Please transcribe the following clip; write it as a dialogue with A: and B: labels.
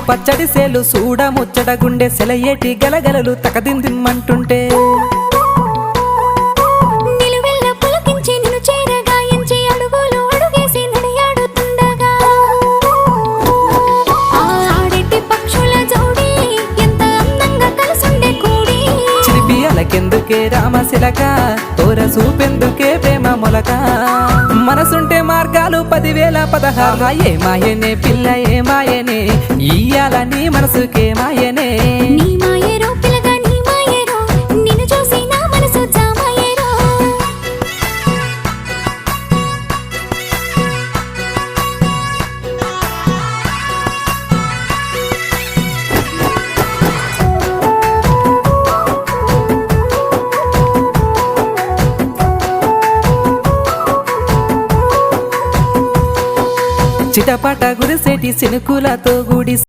A: పచ్చడి సేలు సూడ ముచ్చట గుండె సెలయేటి గలగలలు తకదిందిమ్మంటుంటే
B: నిలువెల్ల పులకించి నిన్ను చేరగాయించి అడుగులు అడుగేసి నడియాడుతుండగా ఆడెట్టి పక్షుల జోడి ఎంత అందంగా కలుసుండే కూడి
A: చిలిపి అలకెందుకే రామశిలక తోర సూపెందుకే ప్రేమ మొలక మనసుంటే మార్గాలు 10,016 ఏ మాయనే పిల్ల ఏ మాయనే ఇయ్యాల నీ మనసుకే మాయనే
B: నీ మాయేరో పిల్లగా నీ మాయేరో నిన్ను చూసి నా మనసు జామాయేరో
A: చిటపట గురిసేటి సినుకులతో గుడి